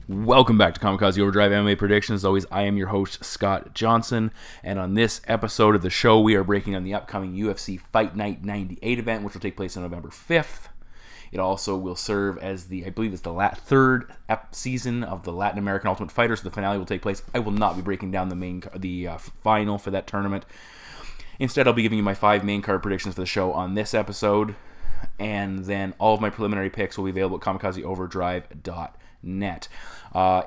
Welcome back to Kamikaze Overdrive MMA Predictions. As always, I am your host, Scott Johnson, and on this episode of the show, we are breaking down the upcoming UFC Fight Night 98 event, which will take place on November 5th. It also will serve as I believe it's the third season of the Latin American Ultimate Fighter, so the finale will take place. I will not be breaking down the final for that tournament. Instead, I'll be giving you my 5 main card predictions for the show on this episode, and then all of my preliminary picks will be available at kamikazeoverdrive.net.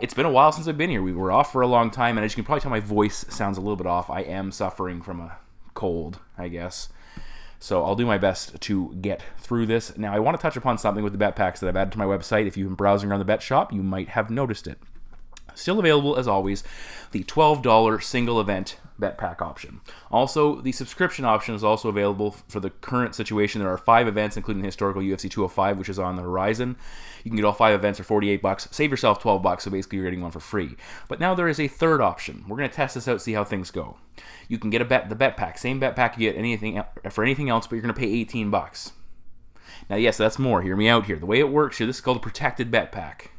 It's been a while since I've been here. We were off for a long time, and as you can probably tell, my voice sounds a little bit off. I am suffering from a cold, I guess. So I'll do my best to get through this. Now, I want to touch upon something with the bet packs that I've added to my website. If you've been browsing around the bet shop, you might have noticed it. Still available, as always, the $12 single event bet pack option. Also, the subscription option is also available for the current situation. There are 5 events, including the historical UFC 205, which is on the horizon. You can get all 5 events for $48. Save yourself $12, so basically you're getting one for free. But now there is a third option. We're going to test this out, see how things go. You can get the bet pack, same bet pack you get for anything else, but you're going to pay $18. Now, yes, that's more. Hear me out here. The way it works here, this is called a protected bet pack.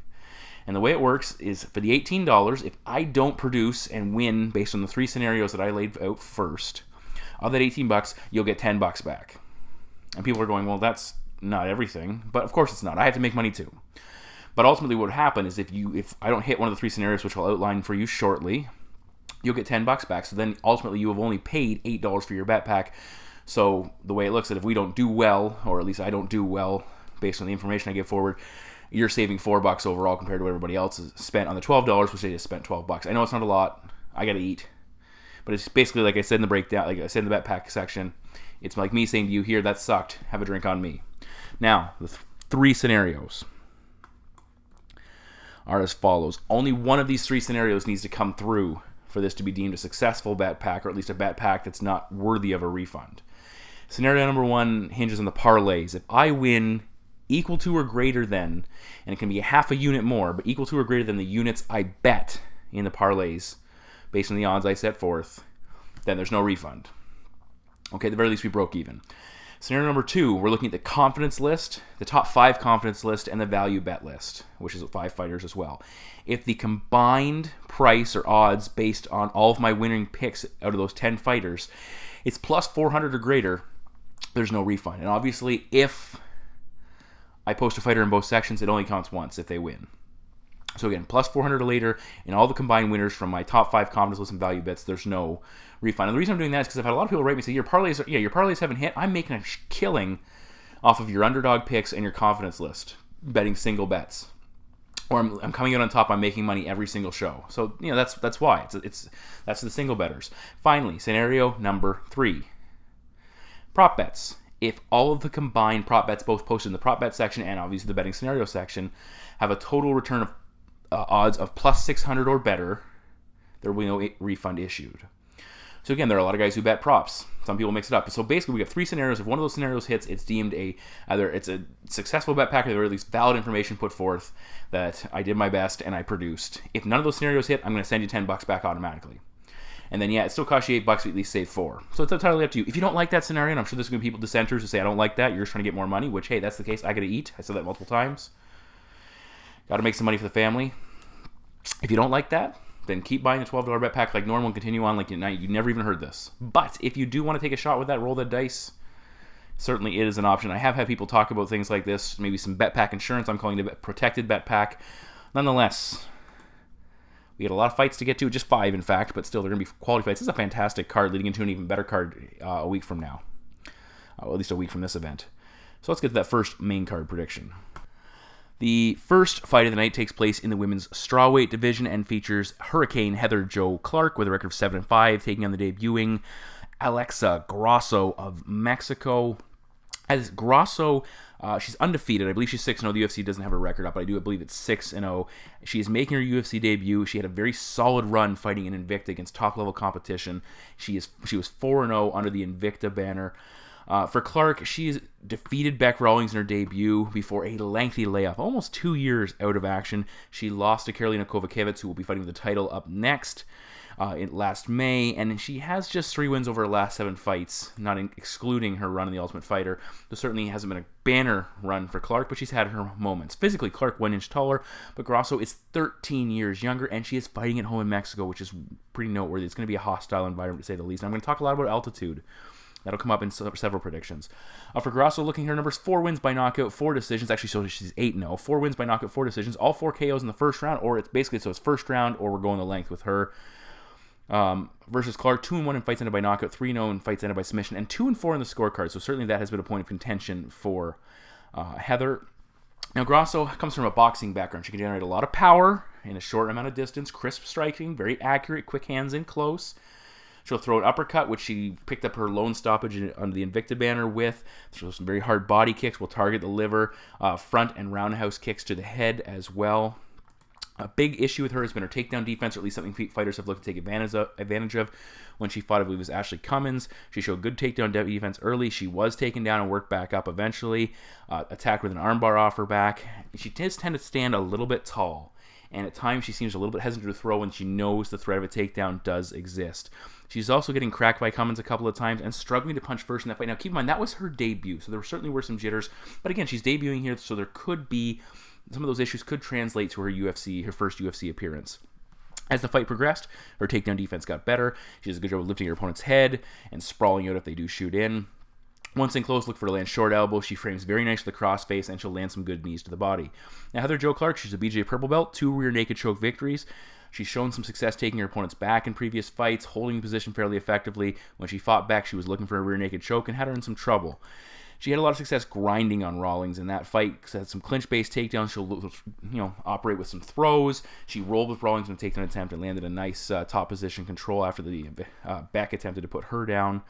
And the way it works is for the $18, if I don't produce and win based on the 3 scenarios that I laid out first, of that $18, you'll get $10 back. And people are going, well, that's not everything. But of course it's not. I have to make money too. But ultimately what would happen is if I don't hit one of the 3 scenarios, which I'll outline for you shortly, you'll get $10 back. So then ultimately you have only paid $8 for your bet pack. So the way it looks at if we don't do well, or at least I don't do well based on the information I give forward, you're saving $4 overall compared to what everybody else has spent on the $12, which they just spent $12. I know it's not a lot. I gotta eat. But it's basically like I said in the breakdown, like I said in the bet pack section, it's like me saying to you here, that sucked. Have a drink on me. Now, the 3 scenarios are as follows. Only one of these 3 scenarios needs to come through for this to be deemed a successful bet pack, or at least a bet pack that's not worthy of a refund. Scenario number 1 hinges on the parlays. If I win equal to or greater than, and it can be a half a unit more, but equal to or greater than the units I bet in the parlays based on the odds I set forth, then there's no refund. Okay, at the very least we broke even. Scenario number 2, we're looking at the confidence list, the top 5 confidence list, and the value bet list, which is 5 fighters as well. If the combined price or odds based on all of my winning picks out of those 10 fighters, it's plus 400 or greater, there's no refund. And obviously, if I post a fighter in both sections, it only counts once if they win. So again, plus 400 or later, and all the combined winners from my top 5 confidence list and value bets, there's no refund. And the reason I'm doing that is because I've had a lot of people write me and say, your parlays haven't hit. I'm making a killing off of your underdog picks and your confidence list, betting single bets. Or I'm coming out on top, I'm making money every single show. So, that's why. That's the single bettors. Finally, scenario number 3. Prop bets. If all of the combined prop bets, both posted in the prop bet section and obviously the betting scenario section, have a total return of odds of plus 600 or better, there will be no refund issued. So again, there are a lot of guys who bet props. Some people mix it up. So basically, we have 3 scenarios. If one of those scenarios hits, it's deemed either it's a successful bet pack, or at least valid information put forth that I did my best and I produced. If none of those scenarios hit, I'm going to send you $10 back automatically. And then, it still costs you $8, but at least save 4. So it's entirely up to you. If you don't like that scenario, and I'm sure there's going to be people, dissenters, who say, I don't like that, you're just trying to get more money, which, hey, that's the case. I got to eat. I said that multiple times. Got to make some money for the family. If you don't like that, then keep buying the $12 bet pack like normal and continue on like you never even heard this. But if you do want to take a shot with that, roll the dice, certainly it is an option. I have had people talk about things like this, maybe some bet pack insurance. I'm calling it a protected bet pack. Nonetheless, we had a lot of fights to get to, just 5 in fact, but still they're going to be quality fights. This is a fantastic card leading into an even better card a week from now, at least a week from this event. So let's get to that first main card prediction. The first fight of the night takes place in the women's strawweight division and features Hurricane Heather Jo Clark with a record of 7-5, taking on the debuting Alexa Grasso of Mexico. As Grasso, she's undefeated. I believe she's 6-0. The UFC doesn't have her record up, but I believe it's 6-0. She is making her UFC debut. She had a very solid run fighting in Invicta against top-level competition. She was 4-0 under the Invicta banner. For Clark, she's defeated Bec Rawlings in her debut before a lengthy layoff, almost 2 years out of action. She lost to Karolina Kowalkiewicz, who will be fighting for the title up next. in last May, and she has just 3 wins over her last 7 fights, not excluding her run in The Ultimate Fighter. There certainly hasn't been a banner run for Clark, but she's had her moments. Physically, Clark 1 inch taller, but Grasso is 13 years younger, and she is fighting at home in Mexico, which is pretty noteworthy. It's going to be a hostile environment, to say the least. And I'm going to talk a lot about altitude. That'll come up in several predictions. For Grasso, looking at her numbers, 4 wins by knockout, 4 decisions. Actually, so she's 8-0. 4 wins by knockout, 4 decisions. All 4 KOs in the first round, or it's basically, so it's first round, or we're going the length with her. Versus Clark, 2-1 in fights ended by knockout, 3-0 in fights ended by submission, and 2-4 in the scorecard. So certainly that has been a point of contention for Heather. Now, Grasso comes from a boxing background. She can generate a lot of power in a short amount of distance, crisp striking, very accurate, quick hands in close. She'll throw an uppercut, which she picked up her lone stoppage under the Invicta banner with. She'll some very hard body kicks, will target the liver, front and roundhouse kicks to the head as well. A big issue with her has been her takedown defense, or at least something fighters have looked to take advantage of. When she fought, I believe it was Ashley Cummins, she showed good takedown defense early. She was taken down and worked back up eventually. Attacked with an armbar off her back. She does tend to stand a little bit tall, and at times she seems a little bit hesitant to throw when she knows the threat of a takedown does exist. She's also getting cracked by Cummins a couple of times and struggling to punch first in that fight. Now, keep in mind, that was her debut, so there certainly were some jitters. But again, she's debuting here, so there could be some of those issues could translate to her first UFC appearance. As the fight progressed, her takedown defense got better. She does a good job of lifting her opponent's head and sprawling out if they do shoot in. Once in close, look for her to land short elbow. She frames very nice with the crossface, and she'll land some good knees to the body. Now, Heather Jo Clark, she's a BJJ purple belt, 2 rear naked choke victories. She's shown some success taking her opponents back in previous fights, holding position fairly effectively. When she fought back, she was looking for a rear naked choke and had her in some trouble. She had a lot of success grinding on Rawlings in that fight. She had some clinch-based takedowns. She'll, operate with some throws. She rolled with Rawlings in a takedown attempt and landed a nice top position control after the back attempted to put her down.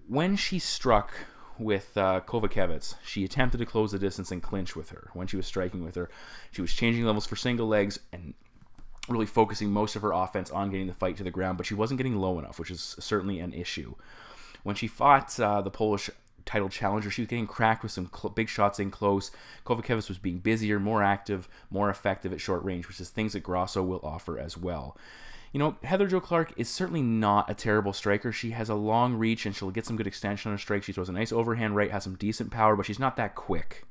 When she struck with Kovacevic, she attempted to close the distance and clinch with her. When she was striking with her, she was changing levels for single legs and really focusing most of her offense on getting the fight to the ground, but she wasn't getting low enough, which is certainly an issue. When she fought the Polish title challenger, she was getting cracked with some big shots in close. Kovacevic was being busier, more active, more effective at short range, which is things that Grasso will offer as well. Heather Jo Clark is certainly not a terrible striker. She has a long reach, and she'll get some good extension on her strike. She throws a nice overhand right, has some decent power, but she's not that quick.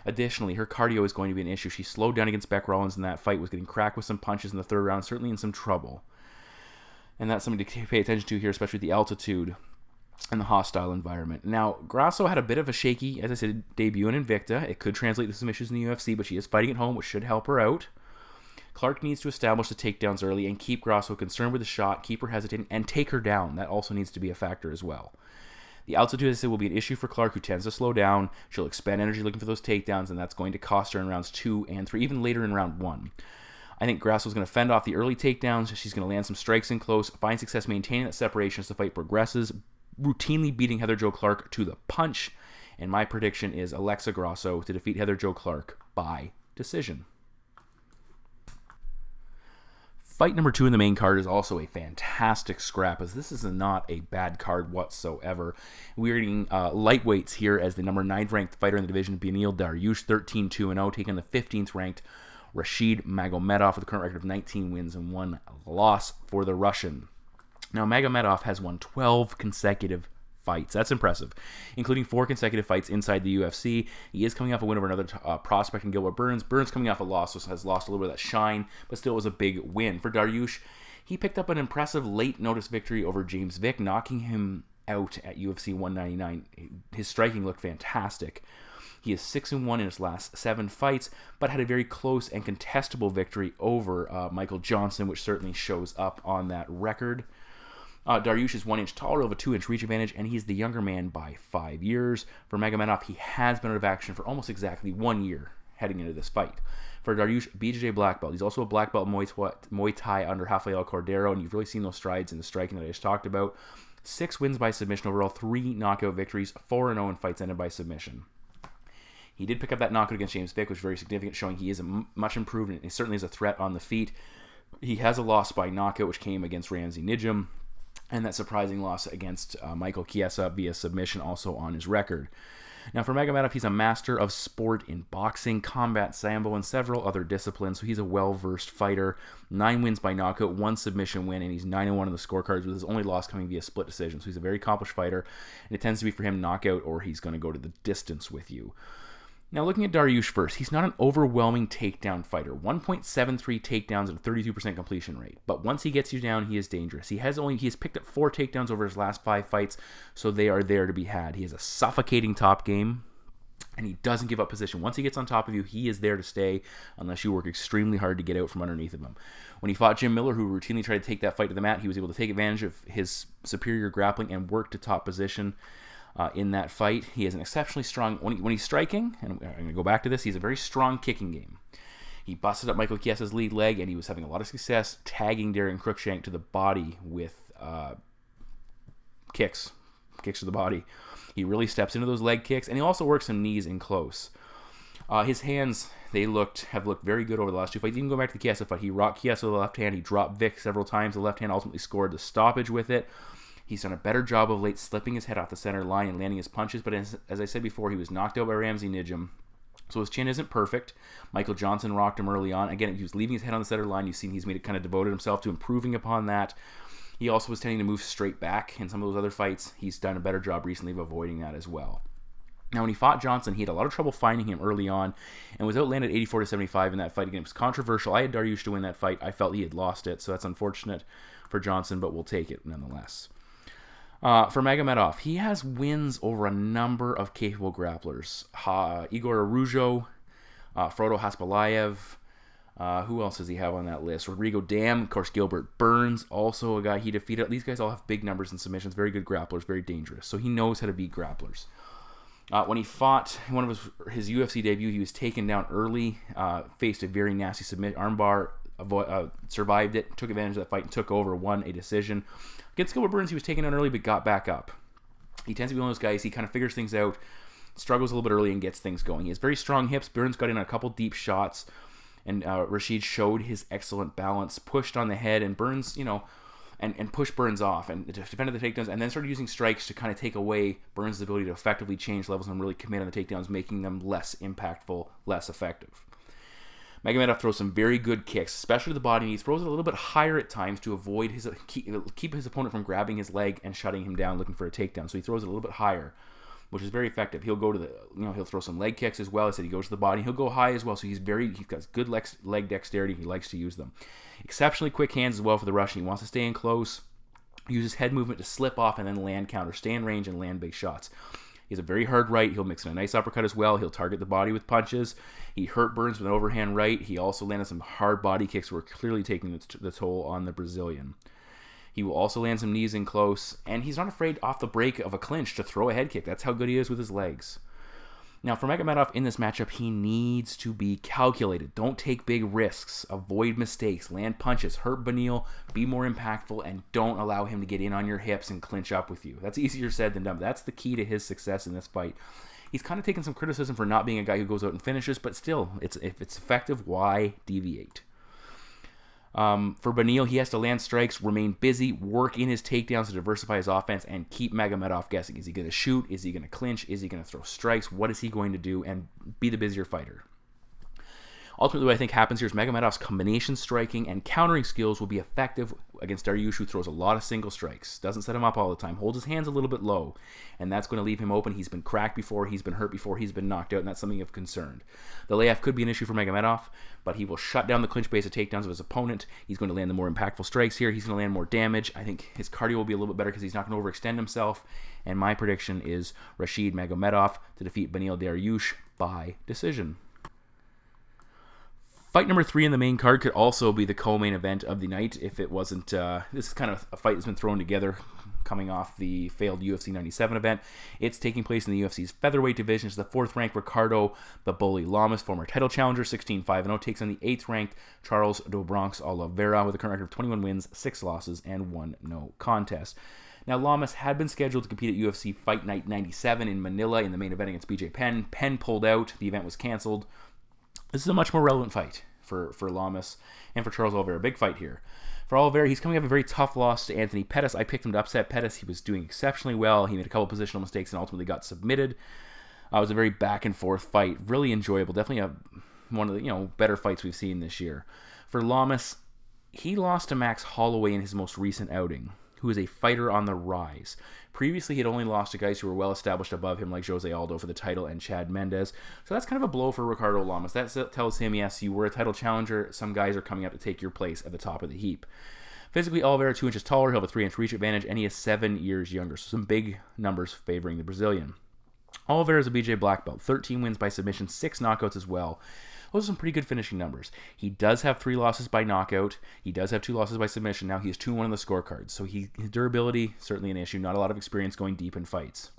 Additionally, her cardio is going to be an issue. She slowed down against Bec Rawlings in that fight, was getting cracked with some punches in the third round, certainly in some trouble. And that's something to pay attention to here, especially with the altitude and the hostile environment. Now, Grasso had a bit of a shaky, as I said, debut in Invicta. It could translate to some issues in the UFC, but she is fighting at home, which should help her out. Clark needs to establish the takedowns early and keep Grasso concerned with the shot, keep her hesitating, and take her down. That also needs to be a factor as well. The altitude, as I said, will be an issue for Clark, who tends to slow down. She'll expend energy looking for those takedowns, and that's going to cost her in rounds 2 and 3, even later in round 1. I think Grasso's going to fend off the early takedowns. She's going to land some strikes in close, find success maintaining that separation as the fight progresses, routinely beating Heather Jo Clark to the punch. And my prediction is Alexa Grasso to defeat Heather Jo Clark by decision. Fight number 2 in the main card is also a fantastic scrap, as this is not a bad card whatsoever. We're getting lightweights here as the number 9 ranked fighter in the division, Beneil Dariush, 13-2-0, taking the 15th ranked Rashid Magomedov with a current record of 19 wins and 1 loss for the Russian. Now, Magomedov has won 12 consecutive fights. That's impressive, including 4 consecutive fights inside the UFC. He is coming off a win over another prospect in Gilbert Burns. Burns coming off a loss, so has lost a little bit of that shine, but still was a big win. For Dariush, he picked up an impressive late notice victory over James Vick, knocking him out at UFC 199. His striking looked fantastic. He is 6-1 in his last 7 fights, but had a very close and contestable victory over Michael Johnson, which certainly shows up on that record. Dariush is 1 inch taller, with a 2 inch reach advantage, and he's the younger man by 5 years. For Magomedov, he has been out of action for almost exactly 1 year heading into this fight. For Dariush, BJJ black belt. He's also a black belt Muay Thai under Rafael Cordero, and you've really seen those strides in the striking that I just talked about. 6 wins by submission overall, 3 knockout victories, 4-0 in fights ended by submission. He did pick up that knockout against James Vick, which was very significant, showing he is much improved, and he certainly is a threat on the feet. He has a loss by knockout, which came against Ramsey Nijum. and that surprising loss against Michael Chiesa via submission also on his record. Now, for Magomedov, he's a master of sport in boxing, combat sambo, and several other disciplines, so he's a well-versed fighter. 9 wins by knockout, 1 submission win, and he's 9-1 in the scorecards, with his only loss coming via split decision. So he's a very accomplished fighter, and it tends to be for him knockout, or he's going to go to the distance with you. Now, looking at Dariush first, he's not an overwhelming takedown fighter. 1.73 takedowns and a 32% completion rate. But once he gets you down, he is dangerous. He has picked up 4 takedowns over his last 5 fights, so they are there to be had. He has a suffocating top game, and he doesn't give up position. Once he gets on top of you, he is there to stay unless you work extremely hard to get out from underneath of him. When he fought Jim Miller, who routinely tried to take that fight to the mat, he was able to take advantage of his superior grappling and work to top position. In that fight, he has an exceptionally strong, when he's striking, and I'm going to go back to this, he's a very strong kicking game. He busted up Michael Chiesa's lead leg, and he was having a lot of success tagging Darian Cruikshank to the body with kicks to the body. He really steps into those leg kicks, and he also works some knees in close. His hands, have looked very good over the last 2 fights. Even going back to the Chiesa fight, he rocked Chiesa with the left hand, he dropped Vic several times, the left hand ultimately scored the stoppage with it. He's done a better job of late slipping his head off the center line and landing his punches, but as I said before, he was knocked out by Ramsey Nijem, so his chin isn't perfect. Michael Johnson rocked him early on. Again, he was leaving his head on the center line. You've seen he's kind of devoted himself to improving upon that. He also was tending to move straight back in some of those other fights. He's done a better job recently of avoiding that as well. Now, when he fought Johnson, he had a lot of trouble finding him early on and was outlanded 84-75 in that fight. Again, it was controversial. I had Dariush to win that fight. I felt he had lost it, so that's unfortunate for Johnson, but we'll take it nonetheless. For Magomedov, he has wins over a number of capable grapplers. Igor Araujo, Frodo Haspalayev. Who else does he have on that list? Rodrigo Dam, of course, Gilbert Burns, also a guy he defeated. These guys all have big numbers and submissions, very good grapplers, very dangerous. So he knows how to beat grapplers. When he fought one of his UFC debut, he was taken down early, faced a very nasty armbar, survived it, took advantage of that fight, and took over, won a decision. Against Gilbert Burns, he was taken down early, but got back up. He tends to be one of those guys, he kind of figures things out, struggles a little bit early, and gets things going. He has very strong hips. Burns got in on a couple deep shots, and Rashid showed his excellent balance, pushed on the head, and Burns, and pushed Burns off, and defended the takedowns, and then started using strikes to kind of take away Burns' ability to effectively change levels and really commit on the takedowns, making them less impactful, less effective. Magomedov throws some very good kicks, especially to the body, and he throws it a little bit higher at times to avoid keep his opponent from grabbing his leg and shutting him down, looking for a takedown. So he throws it a little bit higher, which is very effective. He'll go to he'll throw some leg kicks as well. I said he goes to the body. He'll go high as well. So he's got good leg dexterity. He likes to use them. Exceptionally quick hands as well for the Russian. He wants to stay in close, uses head movement to slip off and then land counter, stay in range and land big shots. He has a very hard right. He'll mix in a nice uppercut as well. He'll target the body with punches. He hurt Burns with an overhand right. He also landed some hard body kicks that were clearly taking the toll on the Brazilian. He will also land some knees in close, and he's not afraid off the break of a clinch to throw a head kick. That's how good he is with his legs. Now, for Magomedov in this matchup, he needs to be calculated. Don't take big risks. Avoid mistakes. Land punches. Hurt Beneil. Be more impactful, and don't allow him to get in on your hips and clinch up with you. That's easier said than done. That's the key to his success in this fight. He's kind of taken some criticism for not being a guy who goes out and finishes, but still, if it's effective, why deviate? For Beneil, he has to land strikes, remain busy, work in his takedowns to diversify his offense, and keep Magomedov guessing. Is he going to shoot? Is he going to clinch? Is he going to throw strikes? What is he going to do? And be the busier fighter. Ultimately, what I think happens here is Magomedov's combination striking and countering skills will be effective against Dariush, who throws a lot of single strikes. Doesn't set him up all the time. Holds his hands a little bit low, and that's going to leave him open. He's been cracked before. He's been hurt before. He's been knocked out, and that's something of concern. The layoff could be an issue for Magomedov, but he will shut down the clinch base of takedowns of his opponent. He's going to land the more impactful strikes here. He's going to land more damage. I think his cardio will be a little bit better because he's not going to overextend himself, and my prediction is Rashid Magomedov to defeat Beneil Dariush by decision. Fight number 3 in the main card could also be the co-main event of the night if it wasn't... this is kind of a fight that's been thrown together coming off the failed UFC 97 event. It's taking place in the UFC's featherweight division. It's the 4th-ranked Ricardo Baboli Lamas, former title challenger, 16-5-0, takes on the 8th-ranked Charles do Bronx Oliveira with a current record of 21 wins, 6 losses, and 1 no contest. Now, Lamas had been scheduled to compete at UFC Fight Night 97 in Manila in the main event against BJ Penn. Penn pulled out. The event was canceled. This is a much more relevant fight for Lamas and for Charles Oliveira. Big fight here. For Oliveira, he's coming off a very tough loss to Anthony Pettis. I picked him to upset Pettis. He was doing exceptionally well. He made a couple positional mistakes and ultimately got submitted. It was a very back and forth fight, really enjoyable. Definitely one of the better fights we've seen this year. For Lamas, he lost to Max Holloway in his most recent outing, who is a fighter on the rise. Previously, he had only lost to guys who were well established above him, like Jose Aldo for the title and Chad Mendes. So that's kind of a blow for Ricardo Lamas. That tells him, yes, you were a title challenger. Some guys are coming up to take your place at the top of the heap. Physically, Oliveira 2 inches taller. He'll have a 3-inch reach advantage, and he is 7 years younger. So some big numbers favoring the Brazilian. Oliveira is a BJ black belt. 13 wins by submission, 6 knockouts as well. Those are some pretty good finishing numbers. He does have 3 losses by knockout. He does have 2 losses by submission. Now he has 2-1 on the scorecards. So his durability, certainly an issue. Not a lot of experience going deep in fights.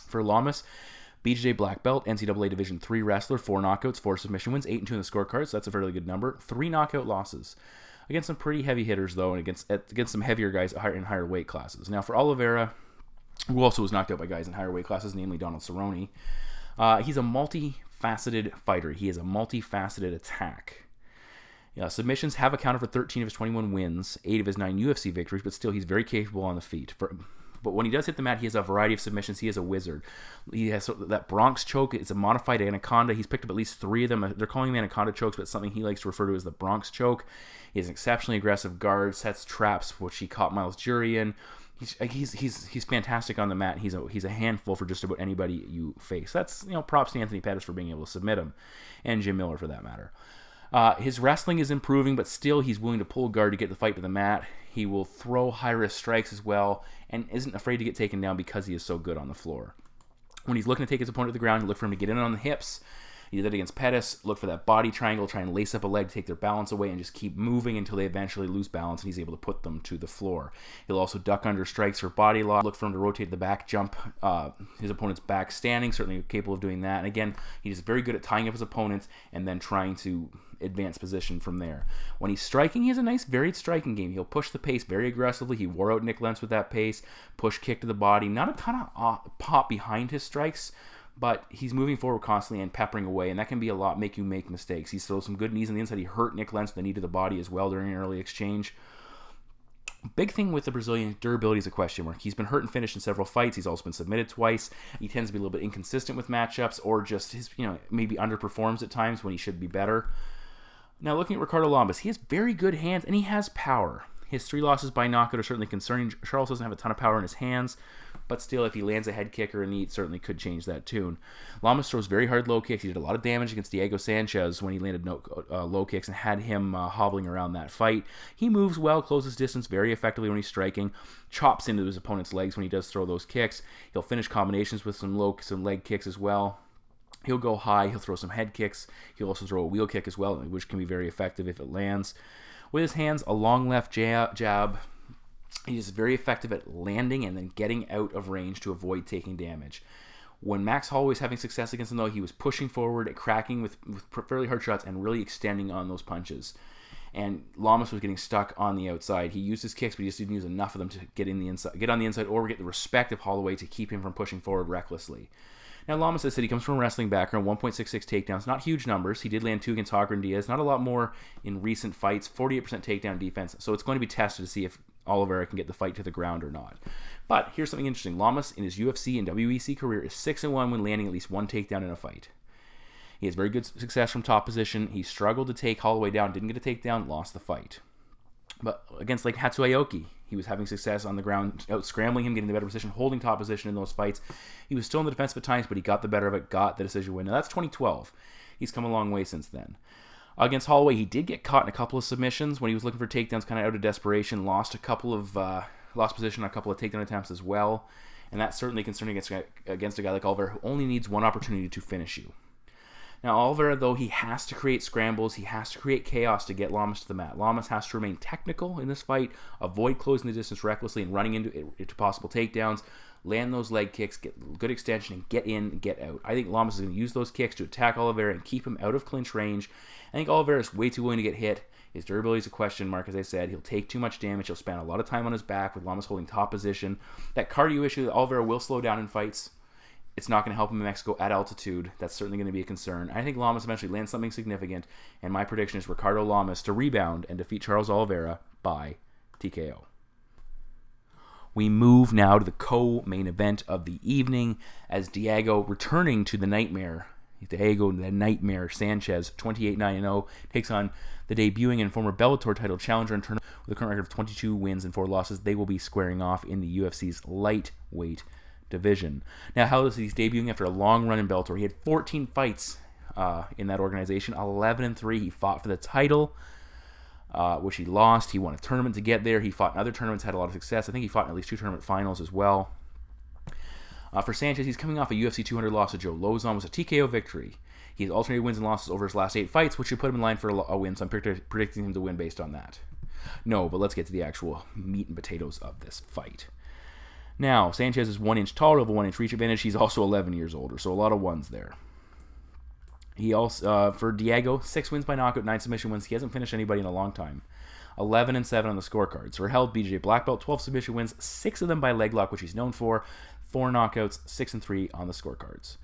For Lamas, BJJ black belt, NCAA Division III wrestler, 4 knockouts, 4 submission wins, 8-2 in the scorecards. So that's a fairly good number. 3 knockout losses. Against some pretty heavy hitters, though, and against some heavier guys in higher weight classes. Now for Oliveira, who also was knocked out by guys in higher weight classes, namely Donald Cerrone, he's a multifaceted fighter. He has a multifaceted attack. Submissions have accounted for 13 of his 21 wins, 8 of his 9 UFC victories, but still he's very capable on the feet. But when he does hit the mat, he has a variety of submissions. He is a wizard. He has that Bronx choke. It's a modified anaconda. He's picked up at least 3 of them. They're calling them anaconda chokes, but it's something he likes to refer to as the Bronx choke. He has an exceptionally aggressive guard, sets traps, which he caught Miles Jury in. He's fantastic on the mat. He's a handful for just about anybody you face. That's props to Anthony Pettis for being able to submit him, and Jim Miller for that matter. His wrestling is improving, but still he's willing to pull guard to get the fight to the mat. He will throw high-risk strikes as well, and isn't afraid to get taken down because he is so good on the floor. When he's looking to take his opponent to the ground, you look for him to get in on the hips. He did that against Pettis. Look for that body triangle, try and lace up a leg, take their balance away, and just keep moving until they eventually lose balance and he's able to put them to the floor. He'll also duck under strikes for body lock. Look for him to rotate the back, jump his opponent's back standing, certainly capable of doing that. And again, he's very good at tying up his opponents and then trying to advance position from there. When he's striking, he has a nice varied striking game. He'll push the pace very aggressively. He wore out Nick Lentz with that pace. Push kick to the body. Not a ton of pop behind his strikes, but he's moving forward constantly and peppering away, and that can be a lot, make you make mistakes. He throws some good knees on the inside. He hurt Nick Lentz, the knee to the body as well during an early exchange. Big thing with the Brazilian, durability is a question mark. He's been hurt and finished in several fights. He's also been submitted twice. He tends to be a little bit inconsistent with matchups, or just maybe underperforms at times when he should be better. Now looking at Ricardo Lamas, he has very good hands and he has power. His 3 losses by knockout are certainly concerning. Charles doesn't have a ton of power in his hands, but still, if he lands a head kick or a knee, it certainly could change that tune. Lamas throws very hard low kicks. He did a lot of damage against Diego Sanchez when he landed low kicks and had him hobbling around that fight. He moves well, closes distance very effectively when he's striking, chops into his opponent's legs when he does throw those kicks. He'll finish combinations with some leg kicks as well. He'll go high. He'll throw some head kicks. He'll also throw a wheel kick as well, which can be very effective if it lands. With his hands, a long left jab. He's very effective at landing and then getting out of range to avoid taking damage. When Max Holloway was having success against him, though, he was pushing forward, cracking with fairly hard shots, and really extending on those punches. And Lamas was getting stuck on the outside. He used his kicks, but he just didn't use enough of them to get on the inside, or get the respect of Holloway to keep him from pushing forward recklessly. Now, Lamas, as I said, he comes from a wrestling background, 1.66 takedowns, not huge numbers. He did land 2 against Hagran Diaz, not a lot more in recent fights, 48% takedown defense, so it's going to be tested to see if Oliveira can get the fight to the ground or not. But here's something interesting. Lamas, in his UFC and WEC career, is 6-1 when landing at least 1 takedown in a fight. He has very good success from top position. He struggled to take Holloway down, didn't get a takedown, lost the fight. But against like Hatsu Aoki, he was having success on the ground, out scrambling him, getting the better position, holding top position in those fights. He was still in the defensive at times, but he got the better of it, got the decision win. Now that's 2012. He's come a long way since then. Against Holloway, he did get caught in a couple of submissions when he was looking for takedowns, kind of out of desperation. Lost position on a couple of takedown attempts as well, and that's certainly concerning against a guy like Oliveira who only needs one opportunity to finish you. Now, Oliveira, though, he has to create scrambles. He has to create chaos to get Lamas to the mat. Lamas has to remain technical in this fight, avoid closing the distance recklessly and running into possible takedowns, land those leg kicks, get good extension, and get in, get out. I think Lamas is going to use those kicks to attack Oliveira and keep him out of clinch range. I think Oliveira is way too willing to get hit. His durability is a question mark, as I said. He'll take too much damage. He'll spend a lot of time on his back with Lamas holding top position. That cardio issue that Oliveira will slow down in fights. It's not going to help him in Mexico at altitude. That's certainly going to be a concern. I think Lamas eventually lands something significant, and my prediction is Ricardo Lamas to rebound and defeat Charles Oliveira by TKO. We move now to the co-main event of the evening as Diego, returning to the Nightmare Sanchez, 28-9-0, takes on the debuting and former Bellator title challenger and tournament with a current record of 22 wins and 4 losses. They will be squaring off in the UFC's lightweight division. Now, Held is debuting after a long run in Bellator. He had 14 fights in that organization, 11-3. He fought for the title, which he lost. He won a tournament to get there. He fought in other tournaments, had a lot of success. I think he fought in at least 2 tournament finals as well. For Sanchez, he's coming off a UFC 200 loss to Joe Lozon, was a TKO victory. He has alternated wins and losses over his last 8 fights, which should put him in line for a win, so I'm predicting him to win based on that. No, but let's get to the actual meat and potatoes of this fight. Now, Sanchez is 1 inch taller, with a 1 inch reach advantage. He's also 11 years older, so a lot of ones there. He also, for Diego, 6 wins by knockout, 9 submission wins. He hasn't finished anybody in a long time. 11-7 on the scorecards. For Held, BJ Black Belt, 12 submission wins, 6 of them by leg lock, which he's known for. 4 knockouts, 6-3 on the scorecards.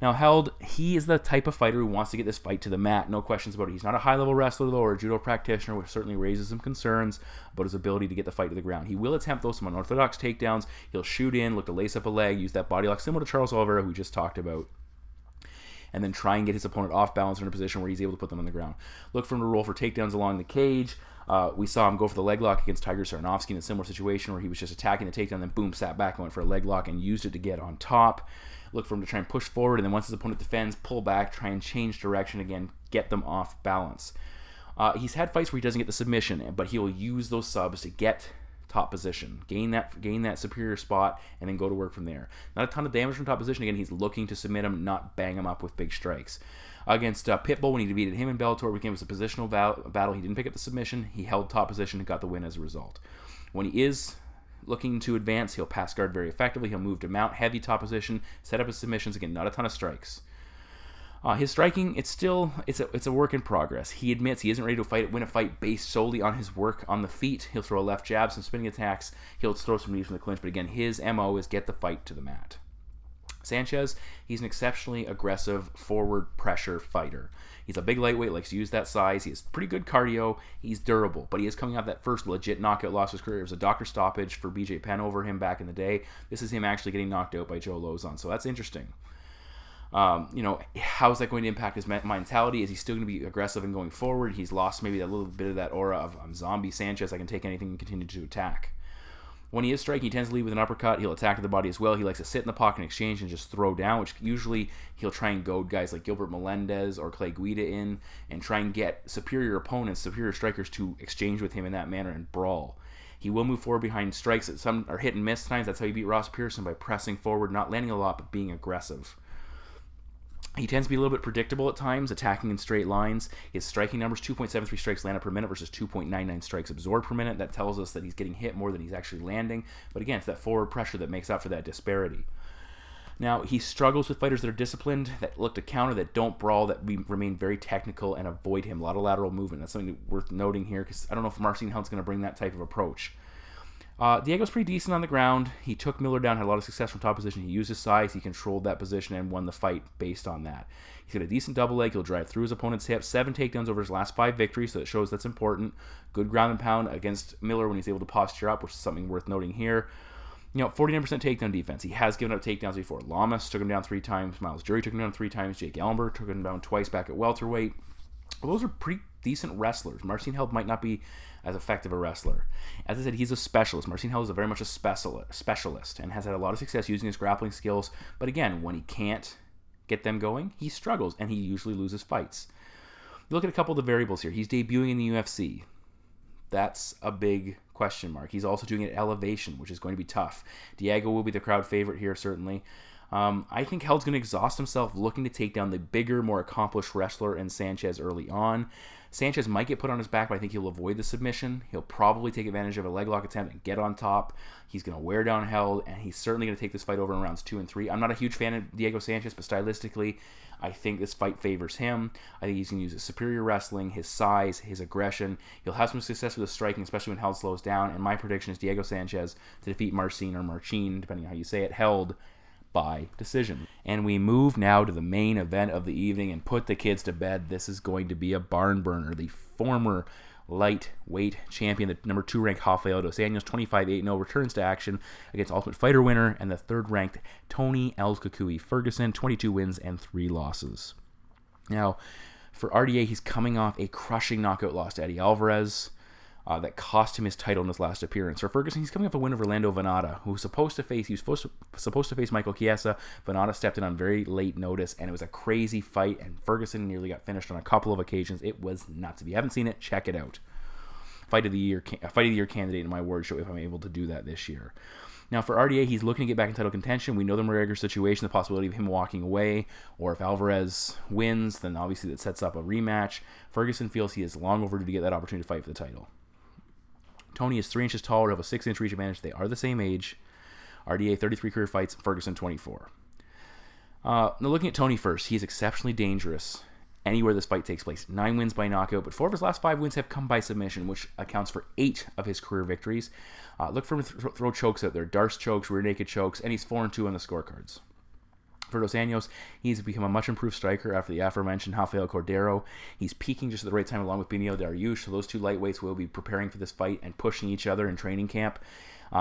Now, Held, he is the type of fighter who wants to get this fight to the mat. No questions about it. He's not a high-level wrestler, though, or a judo practitioner, which certainly raises some concerns about his ability to get the fight to the ground. He will attempt, though, some unorthodox takedowns. He'll shoot in, look to lace up a leg, use that body lock, similar to Charles Oliveira, who we just talked about, and then try and get his opponent off balance or in a position where he's able to put them on the ground. Look for him to roll for takedowns along the cage. We saw him go for the leg lock against Tiger Saranovsky in a similar situation where he was just attacking the takedown, then boom, sat back and went for a leg lock and used it to get on top. Look for him to try and push forward, and then once his opponent defends, pull back, try and change direction again, get them off balance. He's had fights where he doesn't get the submission, but he will use those subs to get top position, gain that superior spot, and then go to work from there. Not a ton of damage from top position. Again, he's looking to submit him, not bang him up with big strikes. Against Pitbull, when he defeated him in Bellator, it was a positional battle. He didn't pick up the submission. He held top position and got the win as a result. When he is looking to advance, he'll pass guard very effectively. He'll move to mount heavy top position, set up his submissions. Again, not a ton of strikes. His striking, it's a work in progress. He admits he isn't ready to win a fight based solely on his work on the feet. He'll throw a left jab, some spinning attacks. He'll throw some knees from the clinch. But again, his MO is get the fight to the mat. Sanchez, he's an exceptionally aggressive forward pressure fighter. He's a big lightweight, likes to use that size. He has pretty good cardio. He's durable, but he is coming off that first legit knockout loss of his career. It was a doctor stoppage for BJ Penn over him back in the day. This is him actually getting knocked out by Joe Lozon, so that's interesting. How is that going to impact his mentality? Is he still going to be aggressive and going forward? He's lost maybe a little bit of that aura of I'm zombie Sanchez. I can take anything and continue to attack. When he is striking, he tends to lead with an uppercut. He'll attack to the body as well. He likes to sit in the pocket and exchange and just throw down, which usually he'll try and goad guys like Gilbert Melendez or Clay Guida in and try and get superior opponents, superior strikers to exchange with him in that manner and brawl. He will move forward behind strikes. Some are hit and miss times. That's how you beat Ross Pearson, by pressing forward, not landing a lot, but being aggressive. He tends to be a little bit predictable at times, attacking in straight lines. His striking numbers, 2.73 strikes landed per minute versus 2.99 strikes absorbed per minute. That tells us that he's getting hit more than he's actually landing. But again, it's that forward pressure that makes up for that disparity. Now, he struggles with fighters that are disciplined, that look to counter, that don't brawl, that remain very technical and avoid him. A lot of lateral movement. That's something worth noting here, because I don't know if Marcin Held's going to bring that type of approach. Diego's pretty decent on the ground. He took Miller down, had a lot of success from top position. He used his size, he controlled that position, and won the fight based on that. He's got a decent double leg. He'll drive through his opponent's hips. 7 takedowns over his last 5 victories, so it shows that's important. Good ground and pound against Miller when he's able to posture up, which is something worth noting here. 49% takedown defense. He has given up takedowns before. Lamas took him down 3 times. Miles Jury took him down 3 times. Jake Elmer took him down twice back at welterweight. Well, those are pretty decent wrestlers. Marcin Held might not be as effective a wrestler. As I said, he's a specialist. Marcin Held is very much a specialist and has had a lot of success using his grappling skills. But again, when he can't get them going, he struggles, and he usually loses fights. You look at a couple of the variables here. He's debuting in the UFC. That's a big question mark. He's also doing it at elevation, which is going to be tough. Diego will be the crowd favorite here, certainly. I think Held's going to exhaust himself looking to take down the bigger, more accomplished wrestler in Sanchez early on. Sanchez might get put on his back, but I think he'll avoid the submission. He'll probably take advantage of a leg lock attempt and get on top. He's going to wear down Held, and he's certainly going to take this fight over in rounds 2 and 3. I'm not a huge fan of Diego Sanchez, but stylistically, I think this fight favors him. I think he's going to use his superior wrestling, his size, his aggression. He'll have some success with the striking, especially when Held slows down, and my prediction is Diego Sanchez to defeat Marcin, depending on how you say it, Held by decision. And we move now to the main event of the evening and put the kids to bed. This is going to be a barn burner. The former lightweight champion. The number 2 ranked Rafael dos Anjos, 25-8-0, returns to action against Ultimate Fighter winner and the 3rd ranked Tony El Cucuy Ferguson, 22 wins and 3 losses. Now, for RDA, he's coming off a crushing knockout loss to Eddie Alvarez that cost him his title in his last appearance. For Ferguson, he's coming off a win of Orlando Venata, who was supposed to face Michael Chiesa. Venata stepped in on very late notice, and it was a crazy fight, and Ferguson nearly got finished on a couple of occasions. It was nuts. If you haven't seen it, check it out. Fight of the year candidate in my word show if I'm able to do that this year. Now, for RDA, he's looking to get back in title contention. We know the McGregor situation, the possibility of him walking away, or if Alvarez wins, then obviously that sets up a rematch. Ferguson feels he is long overdue to get that opportunity to fight for the title. Tony is 3 inches taller, have a 6-inch reach advantage. They are the same age. RDA, 33 career fights, Ferguson, 24. Now, looking at Tony first, he is exceptionally dangerous anywhere this fight takes place. 9 wins by knockout, but 4 of his last 5 wins have come by submission, which accounts for 8 of his career victories. Look for him to throw chokes out there. Darce chokes, rear naked chokes, and he's 4-2 on the scorecards. For Dos Anjos, he's become a much improved striker after the aforementioned Rafael Cordeiro. He's peaking just at the right time along with Beneil Dariush, so those 2 lightweights will be preparing for this fight and pushing each other in training camp.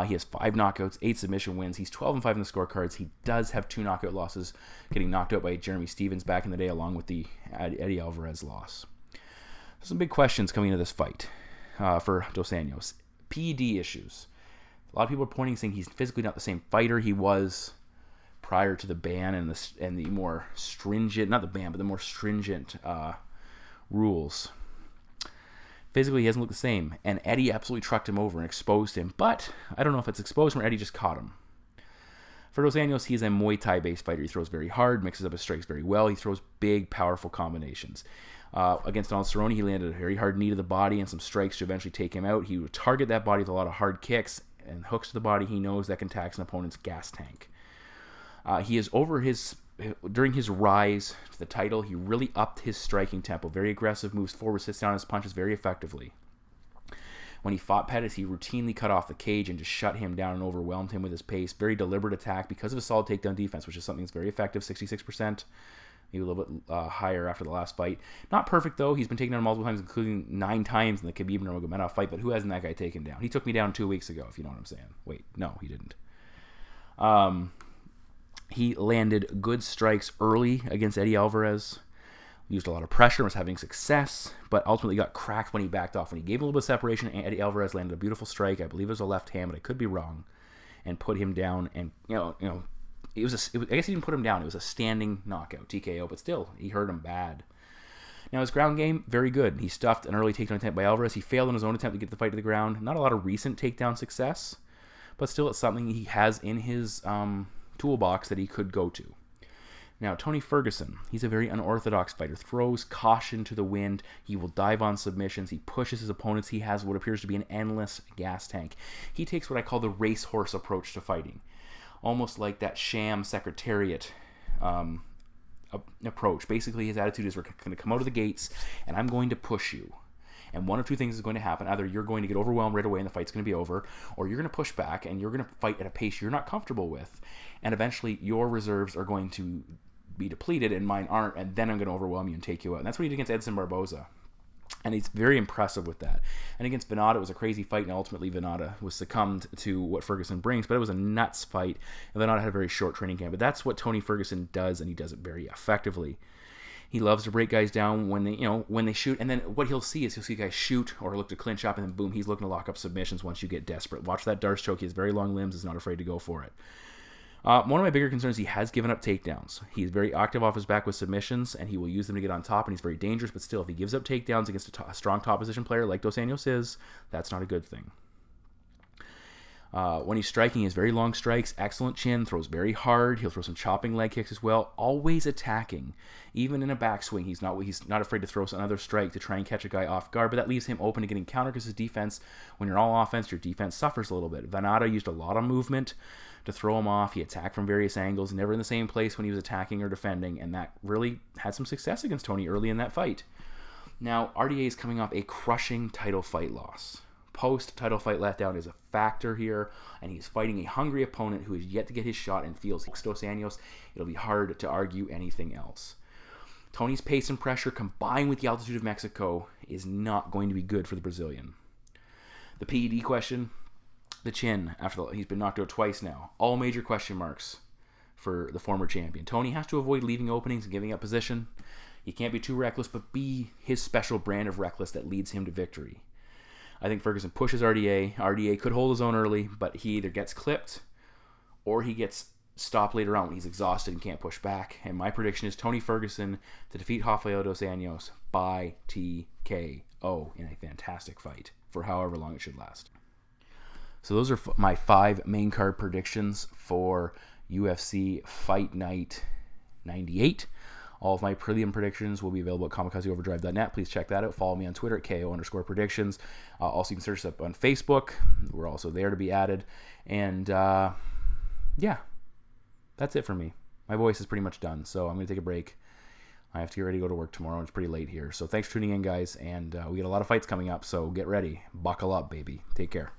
He has 5 knockouts, 8 submission wins. He's 12-5 in the scorecards. He does have 2 knockout losses, getting knocked out by Jeremy Stevens back in the day, along with the Eddie Alvarez loss. Some big questions coming into this fight for Dos Anjos. PED issues. A lot of people are pointing, saying he's physically not the same fighter he was prior to the ban and the more stringent, not the ban, but the more stringent rules. Physically, he hasn't looked the same, and Eddie absolutely trucked him over and exposed him, but I don't know if it's exposed or Eddie just caught him. For Dos Anjos, he is a Muay Thai-based fighter. He throws very hard, mixes up his strikes very well. He throws big, powerful combinations. Against Donald Cerrone, he landed a very hard knee to the body and some strikes to eventually take him out. He would target that body with a lot of hard kicks and hooks to the body he knows that can tax an opponent's gas tank. He is during his rise to the title, he really upped his striking tempo. Very aggressive, moves forward, sits down his punches very effectively. When he fought Pettis, he routinely cut off the cage and just shut him down and overwhelmed him with his pace. Very deliberate attack because of his solid takedown defense, which is something that's very effective, 66%. Maybe a little bit higher after the last fight. Not perfect, though. He's been taken down multiple times, including 9 times in the Khabib Nurmagomedov fight, but who hasn't that guy taken down? He took me down 2 weeks ago, if you know what I'm saying. Wait, no, he didn't. He landed good strikes early against Eddie Alvarez. Used a lot of pressure, was having success, but ultimately got cracked when he backed off. When he gave a little bit of separation, Eddie Alvarez landed a beautiful strike. I believe it was a left hand, but I could be wrong, and put him down. And I guess he didn't put him down. It was a standing knockout, TKO, but still, he hurt him bad. Now, his ground game, very good. He stuffed an early takedown attempt by Alvarez. He failed in his own attempt to get the fight to the ground. Not a lot of recent takedown success, but still it's something he has in his toolbox that he could go to. Now, Tony Ferguson, he's a very unorthodox fighter. Throws caution to the wind. He will dive on submissions. He pushes his opponents. He has what appears to be an endless gas tank. He takes what I call the racehorse approach to fighting. Almost like that sham secretariat approach. Basically, his attitude is, we're going to come out of the gates, and I'm going to push you. And one of 2 things is going to happen. Either you're going to get overwhelmed right away and the fight's going to be over, or you're going to push back and you're going to fight at a pace you're not comfortable with. And eventually your reserves are going to be depleted and mine aren't, and then I'm going to overwhelm you and take you out. And that's what he did against Edson Barboza. And he's very impressive with that. And against Venata, it was a crazy fight, and ultimately Venata was succumbed to what Ferguson brings, but it was a nuts fight, and Venata had a very short training camp. But that's what Tony Ferguson does, and he does it very effectively. He loves to break guys down when they shoot, and then what he'll see guys shoot or look to clinch up, and then boom, he's looking to lock up submissions once you get desperate. Watch that Darce choke. He has very long limbs, is not afraid to go for it. One of my bigger concerns, he has given up takedowns. He's very active off his back with submissions, and he will use them to get on top, and he's very dangerous, but still, if he gives up takedowns against a strong top position player like Dos Anjos is, that's not a good thing. When he's striking, he has very long strikes, excellent chin, throws very hard. He'll throw some chopping leg kicks as well, always attacking. Even in a backswing, he's not afraid to throw another strike to try and catch a guy off guard, but that leaves him open to getting counter because his defense, when you're all offense, your defense suffers a little bit. Venata used a lot of movement to throw him off. He attacked from various angles, never in the same place when he was attacking or defending, and that really had some success against Tony early in that fight. Now, RDA is coming off a crushing title fight loss. Post-title fight letdown is a factor here, and he's fighting a hungry opponent who is yet to get his shot and feels Dos Anjos. It'll be hard to argue anything else. Tony's pace and pressure combined with the altitude of Mexico is not going to be good for the Brazilian. The PED question, the chin, he's been knocked out twice now. All major question marks for the former champion. Tony has to avoid leaving openings and giving up position. He can't be too reckless, but be his special brand of reckless that leads him to victory. I think Ferguson pushes RDA. RDA could hold his own early, but he either gets clipped or he gets stopped later on when he's exhausted and can't push back. And my prediction is Tony Ferguson to defeat Rafael dos Anjos by TKO in a fantastic fight for however long it should last. So those are my 5 main card predictions for UFC Fight Night 98. All of my prelim predictions will be available at kamikazeoverdrive.net. Please check that out. Follow me on Twitter at KO_predictions. Also, you can search us up on Facebook. We're also there to be added. And yeah, that's it for me. My voice is pretty much done, so I'm going to take a break. I have to get ready to go to work tomorrow. It's pretty late here. So thanks for tuning in, guys. And we got a lot of fights coming up, so get ready. Buckle up, baby. Take care.